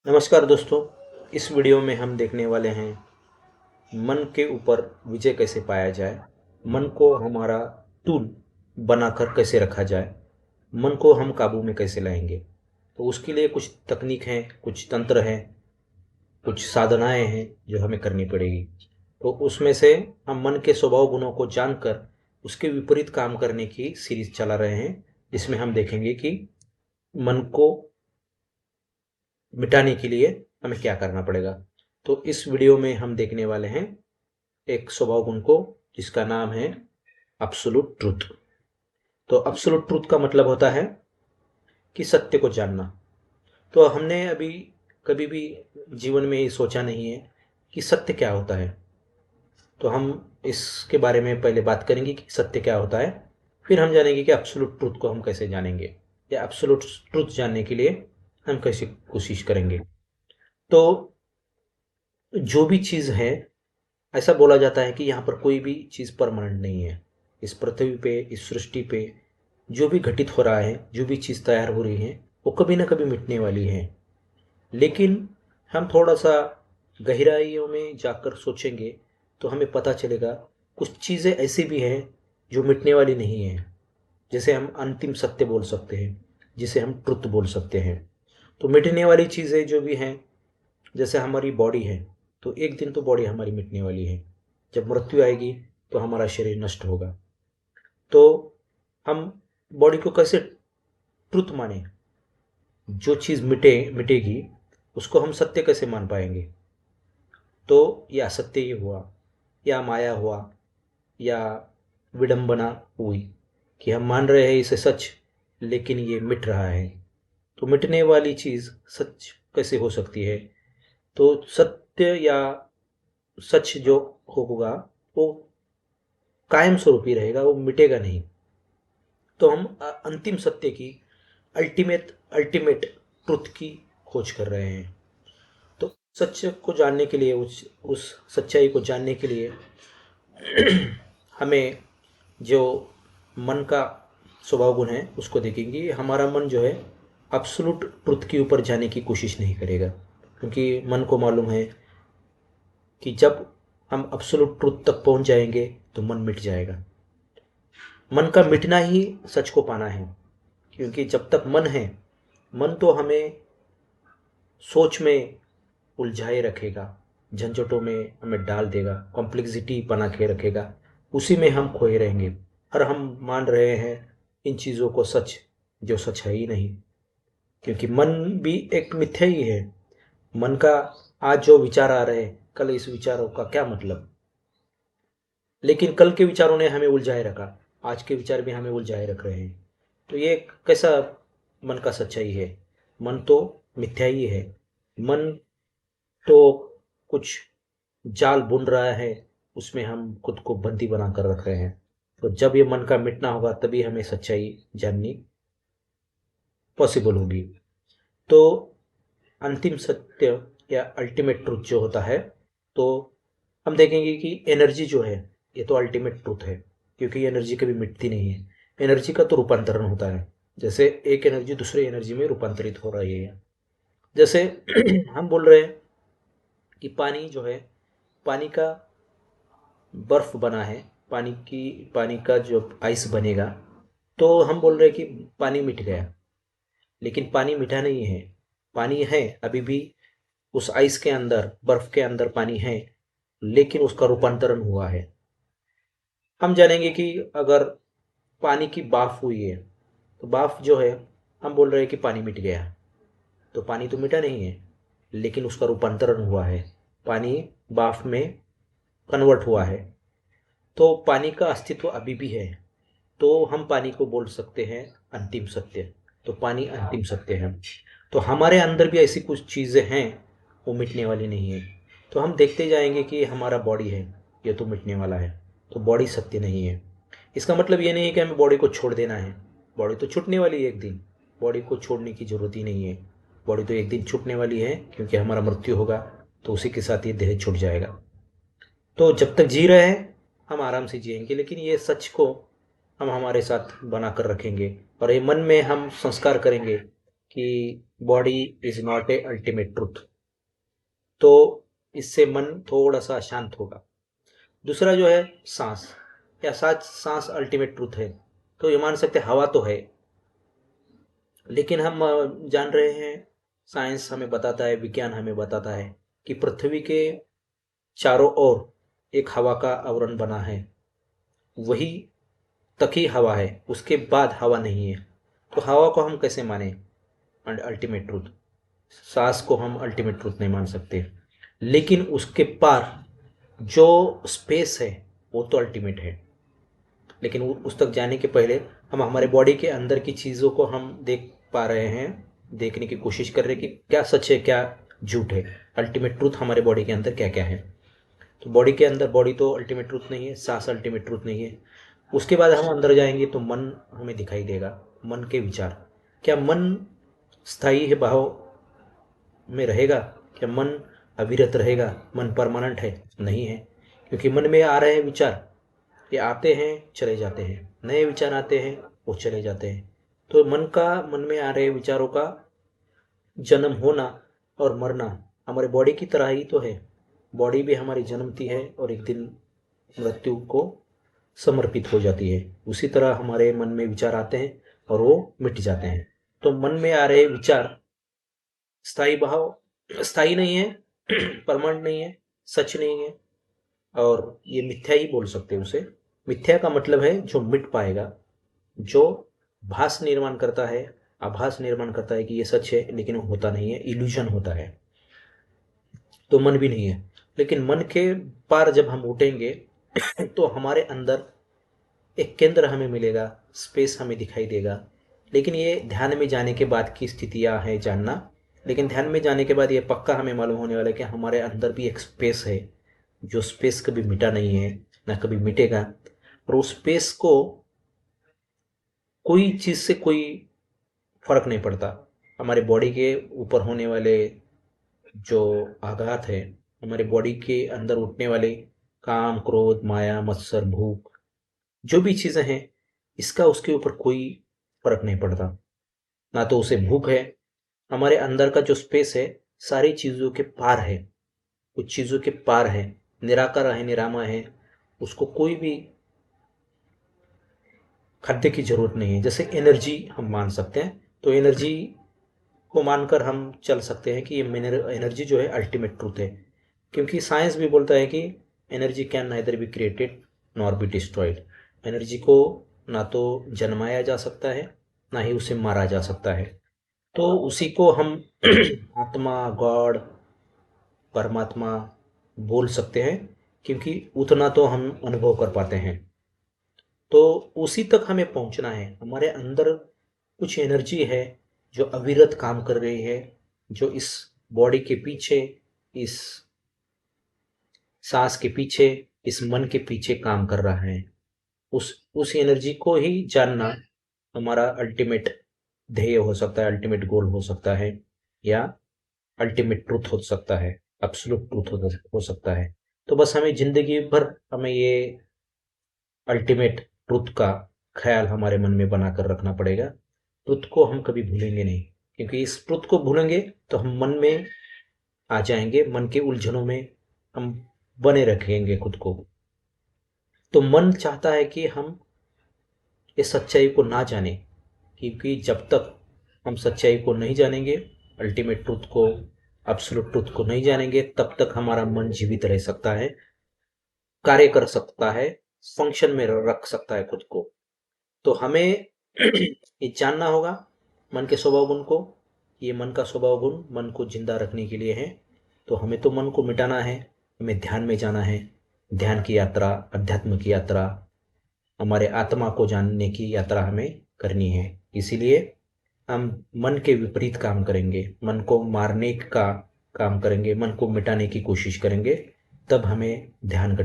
नमस्कार दोस्तों। इस वीडियो में हम देखने वाले हैं मन के ऊपर विजय कैसे पाया जाए। मन को हमारा टूल बनाकर कैसे रखा जाए। मन को हम काबू में कैसे लाएंगे। तो उसके लिए कुछ तकनीक हैं, कुछ तंत्र हैं, कुछ साधनाएं हैं जो हमें करनी पड़ेगी। तो उसमें से हम मन के स्वभाव गुणों को जानकर उसके विपरीत काम करने की सीरीज चला रहे हैं, जिसमें हम देखेंगे कि मन को मिटाने के लिए हमें क्या करना पड़ेगा। तो इस वीडियो में हम देखने वाले हैं एक स्वभाव गुण को, जिसका नाम है एब्सोल्यूट ट्रूथ। तो एब्सोल्यूट ट्रूथ का मतलब होता है कि सत्य को जानना। तो हमने अभी कभी भी जीवन में ये सोचा नहीं है कि सत्य क्या होता है। तो हम इसके बारे में पहले बात करेंगे कि सत्य क्या होता है, फिर हम जानेंगे कि एब्सोल्यूट ट्रूथ को हम कैसे जानेंगे, या एब्सोल्यूट ट्रूथ जानने के लिए हम कैसे कोशिश करेंगे। तो जो भी चीज़ है, ऐसा बोला जाता है कि यहाँ पर कोई भी चीज़ परमानेंट नहीं है। इस पृथ्वी पे, इस सृष्टि पे जो भी घटित हो रहा है, जो भी चीज़ तैयार हो रही है, वो कभी ना कभी मिटने वाली है। लेकिन हम थोड़ा सा गहराइयों में जाकर सोचेंगे तो हमें पता चलेगा कुछ चीज़ें ऐसी भी हैं जो मिटने वाली नहीं है। जैसे हम अंतिम सत्य बोल सकते हैं, जिसे हम ट्रुथ बोल सकते हैं। तो मिटने वाली चीज़ें जो भी हैं, जैसे हमारी बॉडी है, तो एक दिन तो बॉडी हमारी मिटने वाली है। जब मृत्यु आएगी तो हमारा शरीर नष्ट होगा। तो हम बॉडी को कैसे ट्रुथ माने? जो चीज़ मिटेगी उसको हम सत्य कैसे मान पाएंगे? तो या असत्य ही हुआ, या माया हुआ, या विडंबना हुई कि हम मान रहे हैं इसे सच, लेकिन ये मिट रहा है। तो मिटने वाली चीज़ सच कैसे हो सकती है? तो सत्य या सच जो होगा वो कायम स्वरूप ही रहेगा, वो मिटेगा नहीं। तो हम अंतिम सत्य की, अल्टीमेट अल्टीमेट ट्रुथ की खोज कर रहे हैं। तो सच को जानने के लिए, उस सच्चाई को जानने के लिए हमें जो मन का स्वभाव गुण है उसको देखेंगे। हमारा मन जो है एब्सोल्यूट ट्रुथ के ऊपर जाने की कोशिश नहीं करेगा, क्योंकि मन को मालूम है कि जब हम एब्सोल्यूट ट्रुथ तक पहुंच जाएंगे तो मन मिट जाएगा। मन का मिटना ही सच को पाना है, क्योंकि जब तक मन है, मन तो हमें सोच में उलझाए रखेगा, झंझटों में हमें डाल देगा, कॉम्प्लेक्सिटी बना के रखेगा, उसी में हम खोए रहेंगे। और हम मान रहे हैं इन चीज़ों को सच, जो सच है ही नहीं। क्योंकि मन भी एक मिथ्या ही है। मन का आज जो विचार आ रहे हैं, कल इस विचारों का क्या मतलब? लेकिन कल के विचारों ने हमें उलझाए रखा, आज के विचार भी हमें उलझाए रख रहे हैं। तो ये कैसा मन का सच्चाई है? मन तो मिथ्या ही है। मन तो कुछ जाल बुन रहा है, उसमें हम खुद को बंदी बना कर रख रहे हैं। तो जब ये मन का मिटना होगा तभी हमें सच्चाई जाननी पॉसिबल होगी। तो अंतिम सत्य या अल्टीमेट ट्रूथ जो होता है, तो हम देखेंगे कि एनर्जी जो है, ये तो अल्टीमेट ट्रूथ है, क्योंकि एनर्जी कभी मिटती नहीं है। एनर्जी का तो रूपांतरण होता है। जैसे एक एनर्जी दूसरे एनर्जी में रूपांतरित हो रही है। जैसे हम बोल रहे हैं कि पानी जो है, पानी का बर्फ बना है, पानी का जो आइस बनेगा, तो हम बोल रहे हैं कि पानी मिट गया। लेकिन पानी मीठा नहीं है। पानी है अभी भी, उस आइस के अंदर, बर्फ के अंदर पानी है, लेकिन उसका रूपांतरण हुआ है। हम जानेंगे कि अगर पानी की बाफ हुई है, तो बाफ जो है, हम बोल रहे हैं कि पानी मिट गया। तो पानी तो मिटा नहीं है, लेकिन उसका रूपांतरण हुआ है, पानी बाफ में कन्वर्ट हुआ है। तो पानी का अस्तित्व अभी भी है। तो हम पानी को बोल सकते हैं अंतिम सत्य। तो पानी अंतिम सत्य है। तो हमारे अंदर भी ऐसी कुछ चीज़ें हैं, वो मिटने वाली नहीं है। तो हम देखते जाएंगे कि हमारा बॉडी है, ये तो मिटने वाला है, तो बॉडी सत्य नहीं है। इसका मतलब ये नहीं है कि हमें बॉडी को छोड़ देना है। बॉडी तो छूटने वाली है एक दिन। बॉडी को छोड़ने की ज़रूरत ही नहीं है। बॉडी तो एक दिन छूटने वाली है, क्योंकि हमारा मृत्यु होगा तो उसी के साथ ये देह छूट जाएगा। तो जब तक जी रहे हैं हम आराम से जिएंगे, लेकिन ये सच को हम हमारे साथ बना कर रखेंगे, और ये मन में हम संस्कार करेंगे कि body is not a ultimate truth, तो इससे मन थोड़ा सा शांत होगा। दूसरा जो है सांस, या सांस अल्टीमेट ट्रूथ है, तो ये मान सकते हैं हवा तो है, लेकिन हम जान रहे हैं, साइंस हमें बताता है, विज्ञान हमें बताता है कि पृथ्वी के चारों ओर एक हवा का आवरण बना है, वही तक ही हवा है, उसके बाद हवा नहीं है। तो हवा को हम कैसे माने अल्टीमेट ट्रूथ? सांस को हम अल्टीमेट ट्रूथ नहीं मान सकते, लेकिन उसके पार जो स्पेस है वो तो अल्टीमेट है। लेकिन उस तक जाने के पहले हम हमारे बॉडी के अंदर की चीज़ों को हम देख पा रहे हैं, देखने की कोशिश कर रहे हैं कि क्या सच है क्या झूठ है, अल्टीमेट ट्रूथ हमारे बॉडी के अंदर क्या क्या है। तो बॉडी के अंदर, बॉडी तो अल्टीमेट ट्रूथ नहीं है, सांस अल्टीमेट ट्रूथ नहीं है। उसके बाद हम अंदर जाएंगे तो मन हमें दिखाई देगा, मन के विचार। क्या मन स्थायी है भाव में रहेगा? क्या मन अविरत रहेगा? मन परमानेंट है? नहीं है, क्योंकि मन में आ रहे हैं विचार, ये आते हैं चले जाते हैं, नए विचार आते हैं वो चले जाते हैं। तो मन में आ रहे विचारों का जन्म होना और मरना हमारे बॉडी की तरह ही तो है। बॉडी भी हमारी जन्मती है और एक दिन मृत्यु को समर्पित हो जाती है। उसी तरह हमारे मन में विचार आते हैं और वो मिट जाते हैं। तो मन में आ रहे विचार स्थायी भाव, स्थायी नहीं है, परमानेंट नहीं है, सच नहीं है, और ये मिथ्या ही बोल सकते हैं उसे। मिथ्या का मतलब है जो मिट पाएगा, जो भास निर्माण करता है, आभास निर्माण करता है कि ये सच है, लेकिन वो होता नहीं है, इल्यूजन होता है। तो मन भी नहीं है। लेकिन मन के पार जब हम उठेंगे तो हमारे अंदर एक केंद्र हमें मिलेगा, स्पेस हमें दिखाई देगा। लेकिन ये ध्यान में जाने के बाद की स्थितियां हैं जानना। लेकिन ध्यान में जाने के बाद ये पक्का हमें मालूम होने वाला है कि हमारे अंदर भी एक स्पेस है, जो स्पेस कभी मिटा नहीं है, ना कभी मिटेगा। और उस स्पेस को कोई चीज़ से कोई फर्क नहीं पड़ता। हमारे बॉडी के ऊपर होने वाले जो आघात है, हमारे बॉडी के अंदर उठने वाले काम, क्रोध, माया, मत्सर, भूख, जो भी चीज़ें हैं, इसका उसके ऊपर कोई फर्क नहीं पड़ता। ना तो उसे भूख है, हमारे अंदर का जो स्पेस है सारी चीज़ों के पार है, कुछ चीज़ों के पार है, निराकार है, निरामा है, उसको कोई भी खाद्य की जरूरत नहीं है। जैसे एनर्जी हम मान सकते हैं, तो एनर्जी को मानकर हम चल सकते हैं कि ये एनर्जी जो है अल्टीमेट ट्रूथ है, क्योंकि साइंस भी बोलता है कि energy can neither be created nor be destroyed. Energy को ना तो जन्माया जा सकता है, ना ही उसे मारा जा सकता है। तो उसी को हम आत्मा, गॉड, परमात्मा बोल सकते हैं, क्योंकि उतना तो हम अनुभव कर पाते हैं। तो उसी तक हमें पहुंचना है। हमारे अंदर कुछ एनर्जी है जो अविरत काम कर रही है, जो इस बॉडी के पीछे, इस सांस के पीछे, इस मन के पीछे काम कर रहा है। उस एनर्जी को ही जानना हमारा अल्टीमेट ध्येय हो सकता है, अल्टीमेट गोल हो सकता है, या अल्टीमेट ट्रूथ हो सकता है, एब्सोल्यूट ट्रूथ हो सकता है। तो बस हमें जिंदगी भर हमें ये अल्टीमेट ट्रुथ का ख्याल हमारे मन में बनाकर रखना पड़ेगा। ट्रुथ को हम कभी भूलेंगे नहीं, क्योंकि इस ट्रुथ को भूलेंगे तो हम मन में आ जाएंगे, मन के उलझनों में हम बने रखेंगे खुद को। तो मन चाहता है कि हम इस सच्चाई को ना जाने, क्योंकि जब तक हम सच्चाई को नहीं जानेंगे, अल्टीमेट ट्रुथ को, एब्सोल्यूट ट्रुथ को नहीं जानेंगे, तब तक हमारा मन जीवित रह सकता है, कार्य कर सकता है, फंक्शन में रख सकता है खुद को। तो हमें ये जानना होगा मन के स्वभाव गुण को। ये मन का स्वभाव गुण मन को जिंदा रखने के लिए है। तो हमें तो मन को मिटाना है, हमें ध्यान में जाना है। ध्यान की यात्रा, अध्यात्म की यात्रा, हमारे आत्मा को जानने की यात्रा हमें करनी है। इसीलिए हम मन के विपरीत काम करेंगे, मन को मारने का काम करेंगे, मन को मिटाने की कोशिश करेंगे, तब हमें ध्यान